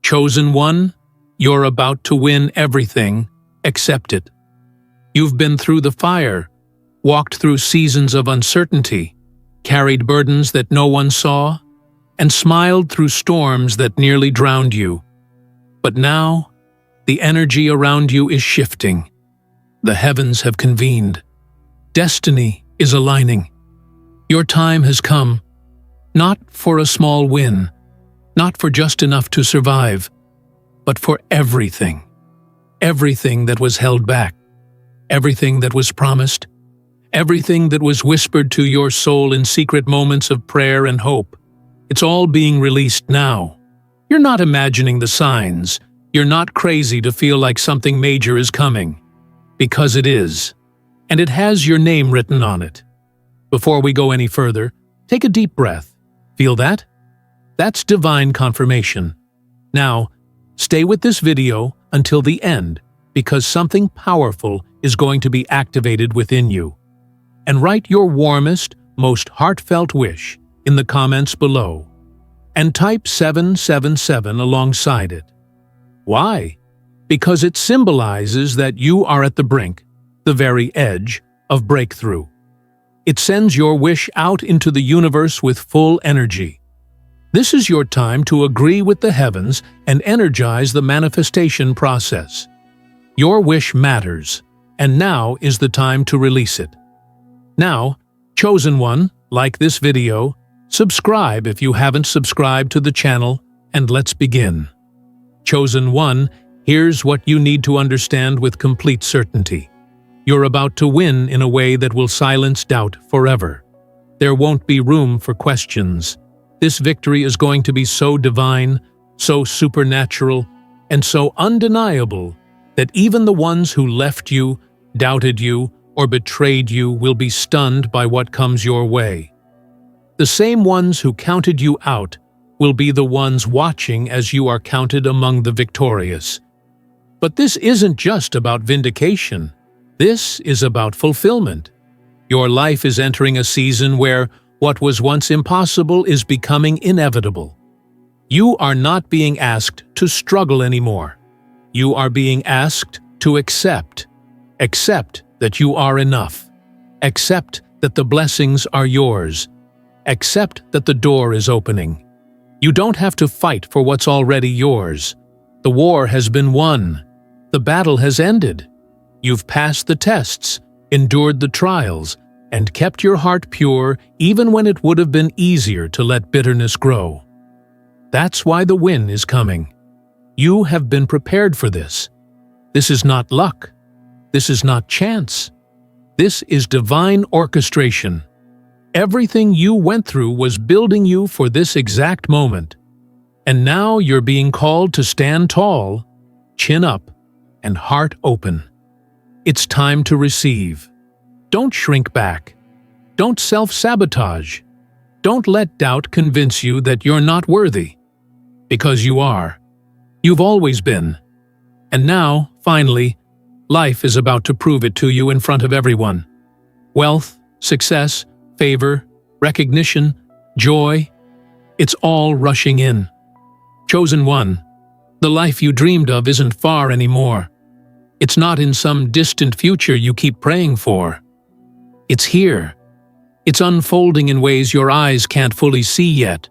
Chosen one, you're about to win everything. Accept it. You've been through the fire, walked through seasons of uncertainty, carried burdens that no one saw, and smiled through storms that nearly drowned you. But now, the energy around you is shifting. The heavens have convened. Destiny is aligning. Your time has come, not for a small win, not for just enough to survive, but for everything. Everything that was held back, everything that was promised, everything that was whispered to your soul in secret moments of prayer and hope. It's all being released now. You're not imagining the signs. You're not crazy to feel like something major is coming. Because it is. And it has your name written on it. Before we go any further, take a deep breath. Feel that? That's divine confirmation. Now, stay with this video until the end, because something powerful is going to be activated within you. And write your warmest, most heartfelt wish in the comments below. And type 777 alongside it. Why? Because it symbolizes that you are at the brink, the very edge, of breakthrough. It sends your wish out into the universe with full energy. This is your time to agree with the heavens and energize the manifestation process. Your wish matters, and now is the time to release it. Now, chosen one, like this video, subscribe if you haven't subscribed to the channel, and let's begin. Chosen one, here's what you need to understand with complete certainty. You're about to win in a way that will silence doubt forever. There won't be room for questions. This victory is going to be so divine, so supernatural, and so undeniable that even the ones who left you, doubted you, or betrayed you will be stunned by what comes your way. The same ones who counted you out will be the ones watching as you are counted among the victorious. But this isn't just about vindication. This is about fulfillment. Your life is entering a season where what was once impossible is becoming inevitable. You are not being asked to struggle anymore. You are being asked to accept. Accept that you are enough. Accept that the blessings are yours. Accept that the door is opening. You don't have to fight for what's already yours. The war has been won. The battle has ended. You've passed the tests, endured the trials, and kept your heart pure even when it would have been easier to let bitterness grow. That's why the win is coming. You have been prepared for this. This is not luck. This is not chance. This is divine orchestration. Everything you went through was building you for this exact moment. And now you're being called to stand tall, chin up, and heart open. It's time to receive. Don't shrink back. Don't self-sabotage. Don't let doubt convince you that you're not worthy. Because you are. You've always been. And now, finally, life is about to prove it to you in front of everyone. Wealth, success, favor, recognition, joy, it's all rushing in. Chosen one, the life you dreamed of isn't far anymore. It's not in some distant future you keep praying for. It's here. It's unfolding in ways your eyes can't fully see yet,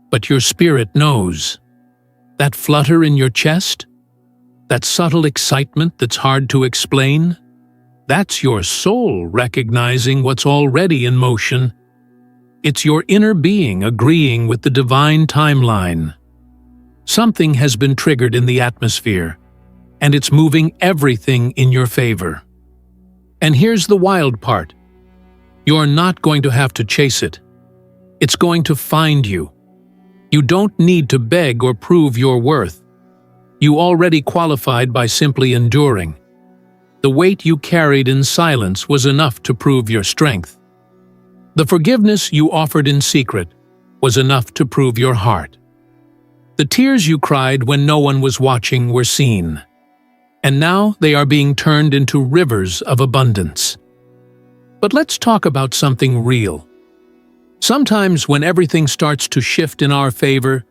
but your spirit knows. That flutter in your chest? That subtle excitement that's hard to explain? That's your soul recognizing what's already in motion. It's your inner being agreeing with the divine timeline. Something has been triggered in the atmosphere, and it's moving everything in your favor. And here's the wild part. You're not going to have to chase it. It's going to find you. You don't need to beg or prove your worth. You already qualified by simply enduring. The weight you carried in silence was enough to prove your strength. The forgiveness you offered in secret was enough to prove your heart. The tears you cried when no one was watching were seen. And now they are being turned into rivers of abundance. But let's talk about something real. Sometimes when everything starts to shift in our favor,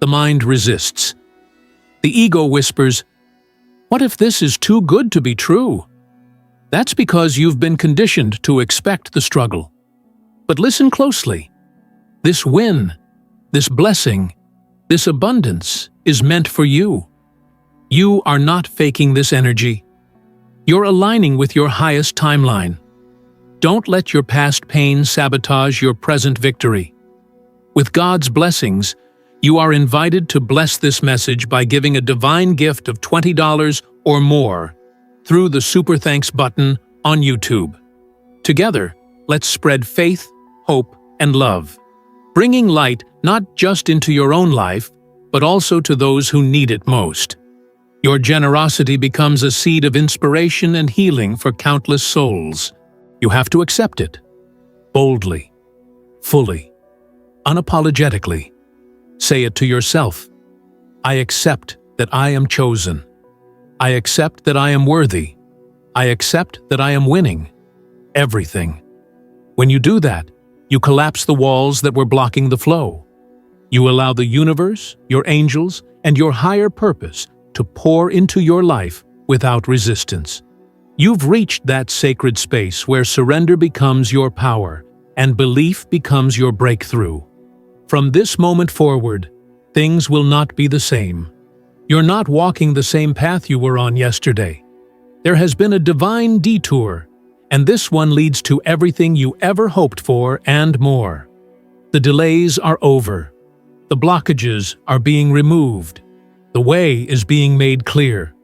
the mind resists. The ego whispers, "What if this is too good to be true?" That's because you've been conditioned to expect the struggle. But listen closely. This win, this blessing, this abundance is meant for you. You are not faking this energy. You're aligning with your highest timeline. Don't let your past pain sabotage your present victory. With God's blessings, you are invited to bless this message by giving a divine gift of $20 or more through the Super Thanks button on YouTube. Together, let's spread faith, hope, and love, bringing light not just into your own life, but also to those who need it most. Your generosity becomes a seed of inspiration and healing for countless souls. You have to accept it, boldly, fully, unapologetically. Say it to yourself. I accept that I am chosen. I accept that I am worthy. I accept that I am winning. Everything. When you do that, you collapse the walls that were blocking the flow. You allow the universe, your angels, and your higher purpose to pour into your life without resistance. You've reached that sacred space where surrender becomes your power and belief becomes your breakthrough. From this moment forward, things will not be the same. You're not walking the same path you were on yesterday. There has been a divine detour, and this one leads to everything you ever hoped for and more. The delays are over. The blockages are being removed. The way is being made clear.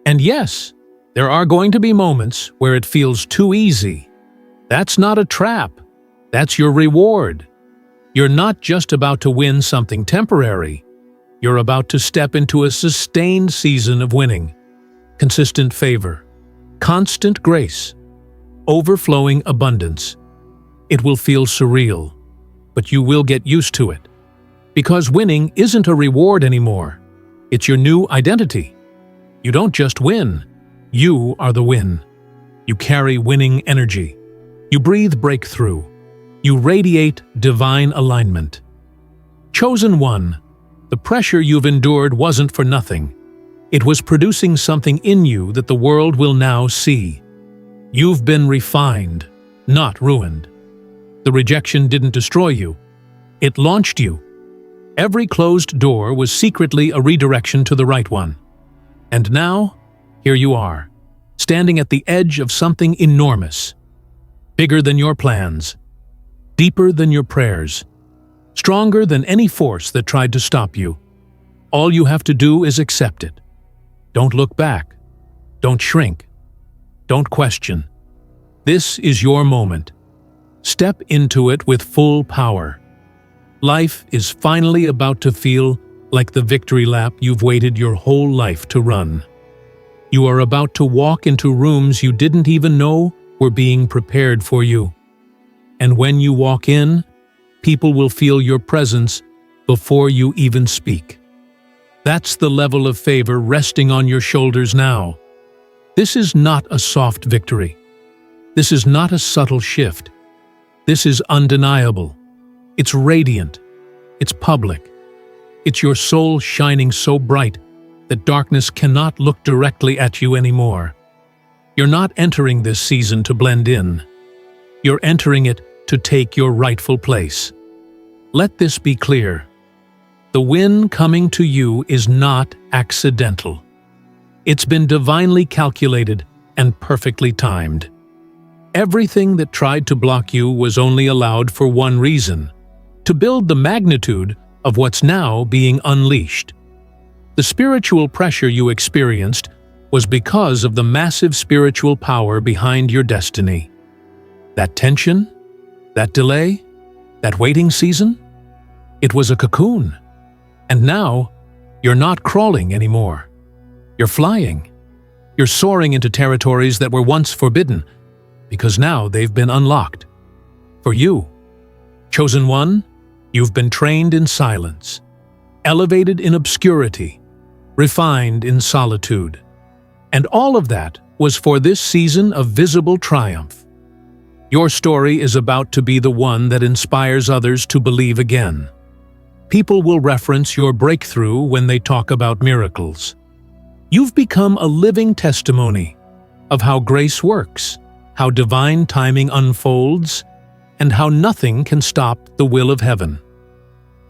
And yes, there are going to be moments where it feels too easy. That's not a trap. That's your reward. You're not just about to win something temporary. You're about to step into a sustained season of winning. Consistent favor, constant grace, overflowing abundance. It will feel surreal, but you will get used to it. Because winning isn't a reward anymore. It's your new identity. You don't just win. You are the win. You carry winning energy. You breathe breakthrough. You radiate divine alignment. Chosen one, the pressure you've endured wasn't for nothing. It was producing something in you that the world will now see. You've been refined, not ruined. The rejection didn't destroy you. It launched you. Every closed door was secretly a redirection to the right one. And now, here you are, standing at the edge of something enormous. Bigger than your plans. Deeper than your prayers. Stronger than any force that tried to stop you. All you have to do is accept it. Don't look back. Don't shrink. Don't question. This is your moment. Step into it with full power. Life is finally about to feel like the victory lap you've waited your whole life to run. You are about to walk into rooms you didn't even know were being prepared for you. And when you walk in, people will feel your presence before you even speak. That's the level of favor resting on your shoulders now. This is not a soft victory. This is not a subtle shift. This is undeniable. It's radiant. It's public. It's your soul shining so bright that darkness cannot look directly at you anymore. You're not entering this season to blend in. You're entering it to take your rightful place. Let this be clear. The win coming to you is not accidental. It's been divinely calculated and perfectly timed. Everything that tried to block you was only allowed for one reason: to build the magnitude of what's now being unleashed. The spiritual pressure you experienced was because of the massive spiritual power behind your destiny. That tension, that delay, that waiting season, it was a cocoon. And now, you're not crawling anymore. You're flying. You're soaring into territories that were once forbidden, because now they've been unlocked. For you, chosen one, you've been trained in silence, elevated in obscurity, refined in solitude. And all of that was for this season of visible triumph. Your story is about to be the one that inspires others to believe again. People will reference your breakthrough when they talk about miracles. You've become a living testimony of how grace works, how divine timing unfolds, and how nothing can stop the will of heaven.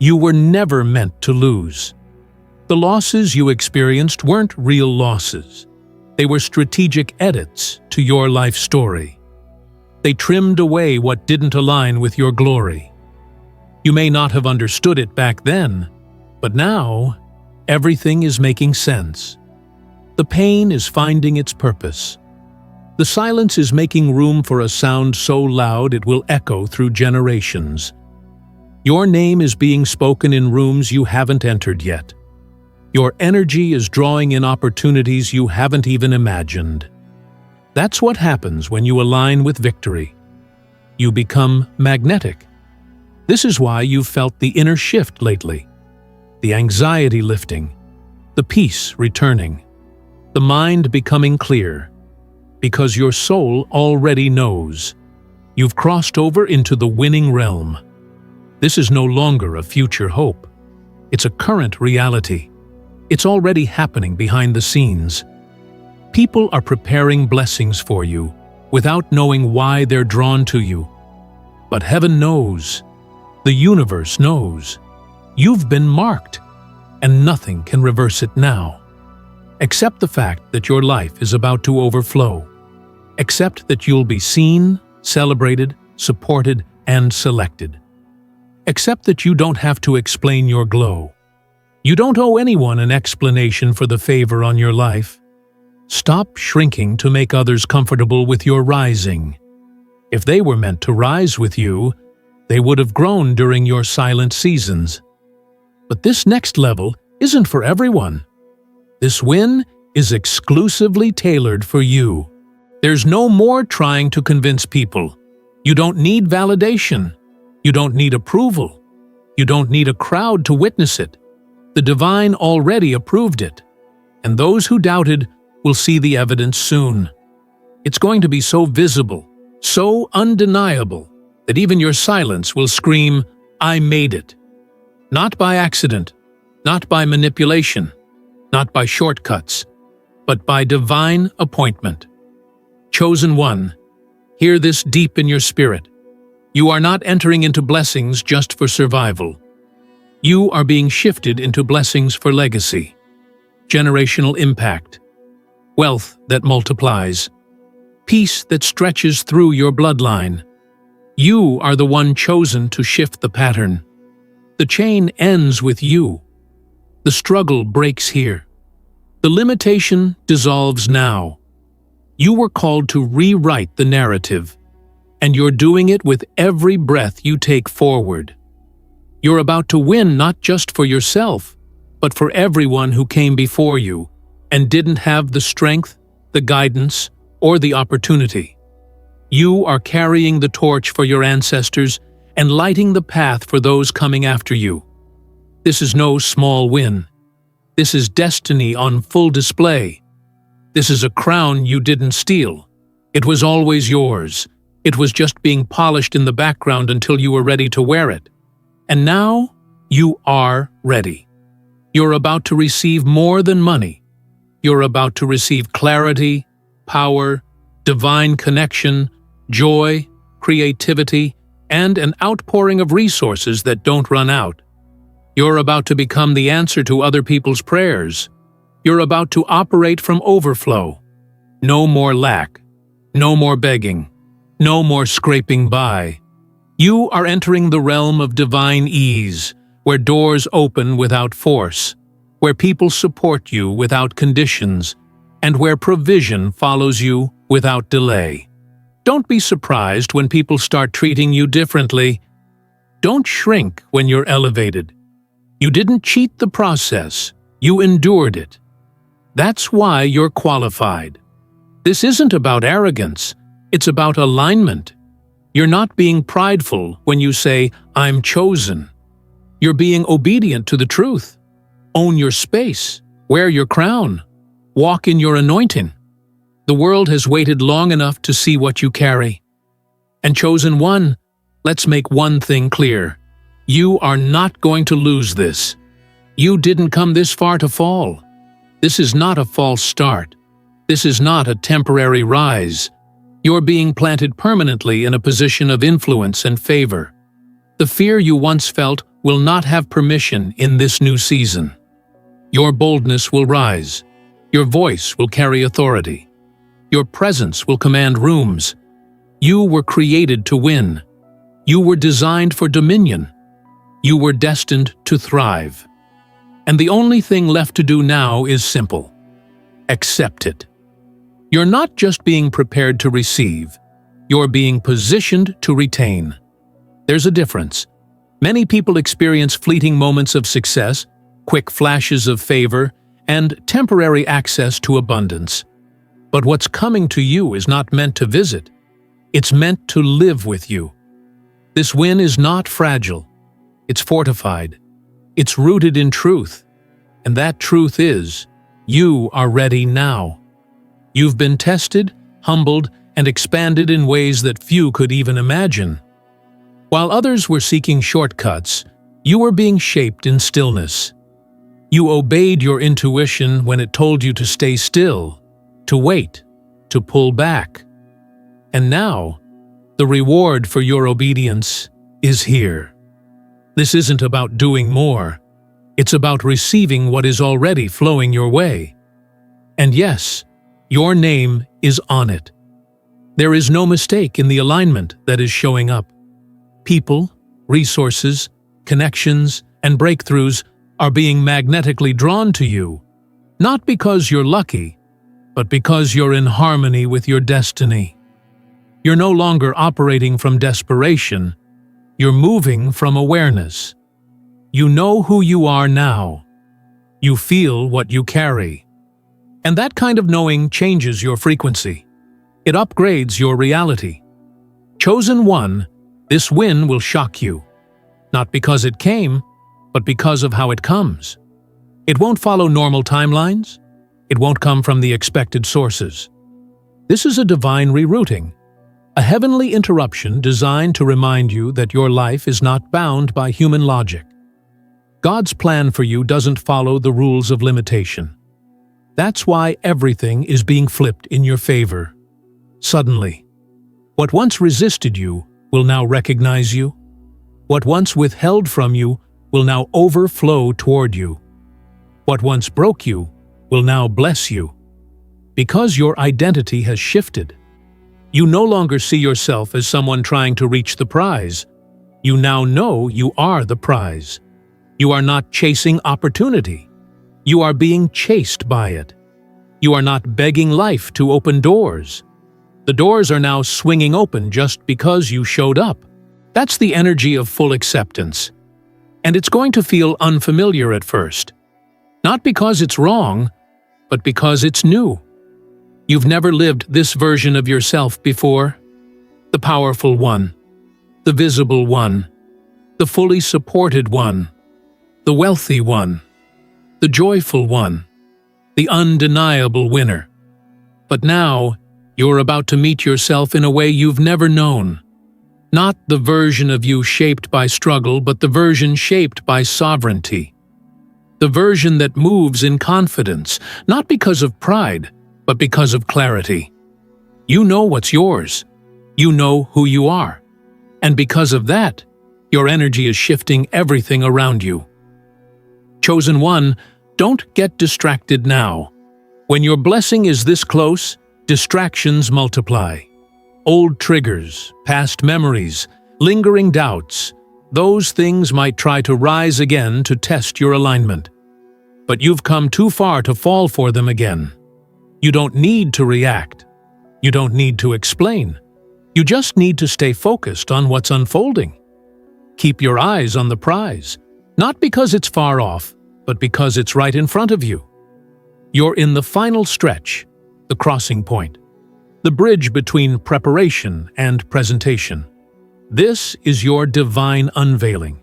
You were never meant to lose. The losses you experienced weren't real losses. They were strategic edits to your life story. They trimmed away what didn't align with your glory. You may not have understood it back then, but now everything is making sense. The pain is finding its purpose. The silence is making room for a sound so loud it will echo through generations. Your name is being spoken in rooms you haven't entered yet. Your energy is drawing in opportunities you haven't even imagined. That's what happens when you align with victory. You become magnetic. This is why you've felt the inner shift lately, the anxiety lifting, the peace returning, the mind becoming clear, because your soul already knows. You've crossed over into the winning realm. This is no longer a future hope. It's a current reality. It's already happening behind the scenes. People are preparing blessings for you without knowing why they're drawn to you. But heaven knows. The universe knows. You've been marked, and nothing can reverse it now. Accept the fact that your life is about to overflow. Accept that you'll be seen, celebrated, supported, and selected. Accept that you don't have to explain your glow. You don't owe anyone an explanation for the favor on your life. Stop shrinking to make others comfortable with your rising. If they were meant to rise with you, they would have grown during your silent seasons. But this next level isn't for everyone. This win is exclusively tailored for you. There's no more trying to convince people. You don't need validation. You don't need approval. You don't need a crowd to witness it. The divine already approved it, and those who doubted will see the evidence soon. It's going to be so visible, so undeniable, that even your silence will scream, "I made it." Not by accident, not by manipulation, not by shortcuts, but by divine appointment. Chosen one, hear this deep in your spirit. You are not entering into blessings just for survival. You are being shifted into blessings for legacy, generational impact, wealth that multiplies, peace that stretches through your bloodline. You are the one chosen to shift the pattern. The chain ends with you. The struggle breaks here. The limitation dissolves now. You were called to rewrite the narrative, and you're doing it with every breath you take forward. You're about to win not just for yourself, but for everyone who came before you and didn't have the strength, the guidance, or the opportunity. You are carrying the torch for your ancestors and lighting the path for those coming after you. This is no small win. This is destiny on full display. This is a crown you didn't steal. It was always yours. It was just being polished in the background until you were ready to wear it. And now, you are ready. You're about to receive more than money. You're about to receive clarity, power, divine connection, joy, creativity, and an outpouring of resources that don't run out. You're about to become the answer to other people's prayers. You're about to operate from overflow. No more lack. No more begging. No more scraping by. You are entering the realm of divine ease, where doors open without force, where people support you without conditions, and where provision follows you without delay. Don't be surprised when people start treating you differently. Don't shrink when you're elevated. You didn't cheat the process, you endured it. That's why you're qualified. This isn't about arrogance, it's about alignment. You're not being prideful when you say, "I'm chosen." You're being obedient to the truth. Own your space, wear your crown, walk in your anointing. The world has waited long enough to see what you carry. And chosen one, let's make one thing clear. You are not going to lose this. You didn't come this far to fall. This is not a false start. This is not a temporary rise. You're being planted permanently in a position of influence and favor. The fear you once felt will not have permission in this new season. Your boldness will rise. Your voice will carry authority. Your presence will command rooms. You were created to win. You were designed for dominion. You were destined to thrive. And the only thing left to do now is simple. Accept it. You're not just being prepared to receive. You're being positioned to retain. There's a difference. Many people experience fleeting moments of success, quick flashes of favor, and temporary access to abundance. But what's coming to you is not meant to visit. It's meant to live with you. This win is not fragile. It's fortified. It's rooted in truth. And that truth is, you are ready now. You've been tested, humbled, and expanded in ways that few could even imagine. While others were seeking shortcuts, you were being shaped in stillness. You obeyed your intuition when it told you to stay still, to wait, to pull back. And now, the reward for your obedience is here. This isn't about doing more. It's about receiving what is already flowing your way. And yes, your name is on it. There is no mistake in the alignment that is showing up. People, resources, connections, and breakthroughs are being magnetically drawn to you, not because you're lucky, but because you're in harmony with your destiny. You're no longer operating from desperation. You're moving from awareness. You know who you are now. You feel what you carry. And that kind of knowing changes your frequency. It upgrades your reality. Chosen one, this win will shock you. Not because it came, but because of how it comes. It won't follow normal timelines. It won't come from the expected sources. This is a divine rerouting, a heavenly interruption designed to remind you that your life is not bound by human logic. God's plan for you doesn't follow the rules of limitation. That's why everything is being flipped in your favor. Suddenly, what once resisted you will now recognize you. What once withheld from you will now overflow toward you. What once broke you will now bless you. Because your identity has shifted. You no longer see yourself as someone trying to reach the prize. You now know you are the prize. You are not chasing opportunity. You are being chased by it. You are not begging life to open doors. The doors are now swinging open just because you showed up. That's the energy of full acceptance. And it's going to feel unfamiliar at first. Not because it's wrong, but because it's new. You've never lived this version of yourself before. The powerful one, the visible one, the fully supported one, the wealthy one, the joyful one, the undeniable winner. But now, you're about to meet yourself in a way you've never known. Not the version of you shaped by struggle, but the version shaped by sovereignty. The version that moves in confidence, not because of pride, but because of clarity. You know what's yours. You know who you are. And because of that, your energy is shifting everything around you. Chosen one, don't get distracted now. When your blessing is this close, distractions multiply. Old triggers, past memories, lingering doubts, those things might try to rise again to test your alignment. But you've come too far to fall for them again. You don't need to react. You don't need to explain. You just need to stay focused on what's unfolding. Keep your eyes on the prize, not because it's far off, but because it's right in front of you. You're in the final stretch, the crossing point, the bridge between preparation and presentation. This is your divine unveiling.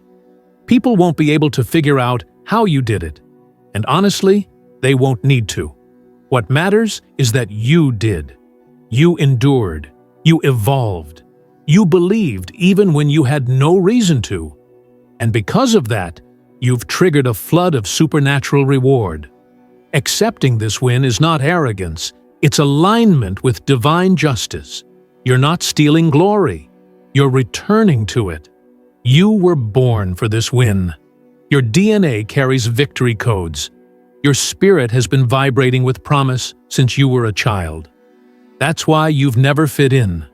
People won't be able to figure out how you did it, and honestly, they won't need to. What matters is that you did. You endured. You evolved. You believed even when you had no reason to. And because of that, you've triggered a flood of supernatural reward. Accepting this win is not arrogance, it's alignment with divine justice. You're not stealing glory, you're returning to it. You were born for this win. Your DNA carries victory codes. Your spirit has been vibrating with promise since you were a child. That's why you've never fit in.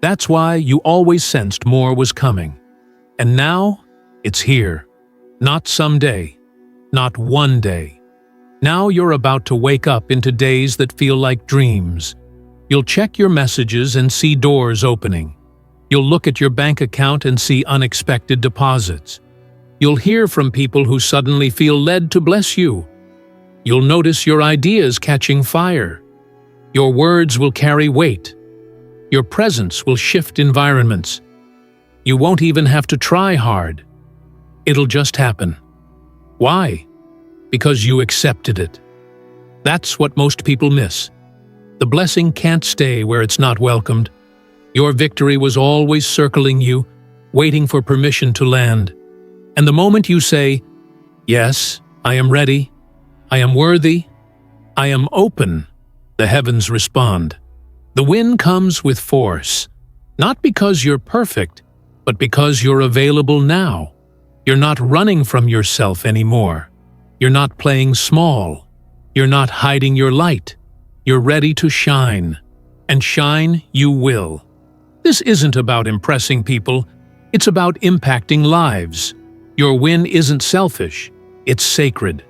That's why you always sensed more was coming. And now, it's here. Not someday. Not one day. Now you're about to wake up into days that feel like dreams. You'll check your messages and see doors opening. You'll look at your bank account and see unexpected deposits. You'll hear from people who suddenly feel led to bless you. You'll notice your ideas catching fire. Your words will carry weight. Your presence will shift environments. You won't even have to try hard. It'll just happen. Why? Because you accepted it. That's what most people miss. The blessing can't stay where it's not welcomed. Your victory was always circling you, waiting for permission to land. And the moment you say, "Yes, I am ready, I am worthy, I am open," the heavens respond. The win comes with force, not because you're perfect, but because you're available now. You're not running from yourself anymore. You're not playing small. You're not hiding your light. You're ready to shine. And shine you will. This isn't about impressing people. It's about impacting lives. Your win isn't selfish. It's sacred.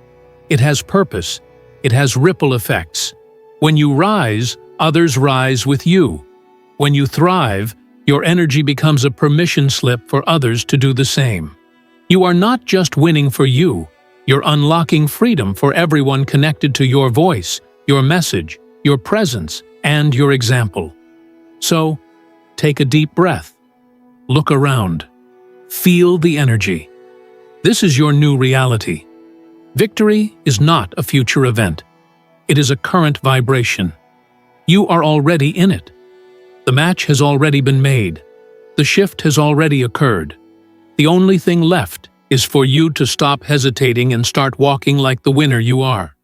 It has purpose. It has ripple effects. When you rise, others rise with you. When you thrive, your energy becomes a permission slip for others to do the same. You are not just winning for you. You're unlocking freedom for everyone connected to your voice, your message, your presence, and your example. So, take a deep breath. Look around. Feel the energy. This is your new reality. Victory is not a future event. It is a current vibration. You are already in it. The match has already been made. The shift has already occurred. The only thing left is for you to stop hesitating and start walking like the winner you are.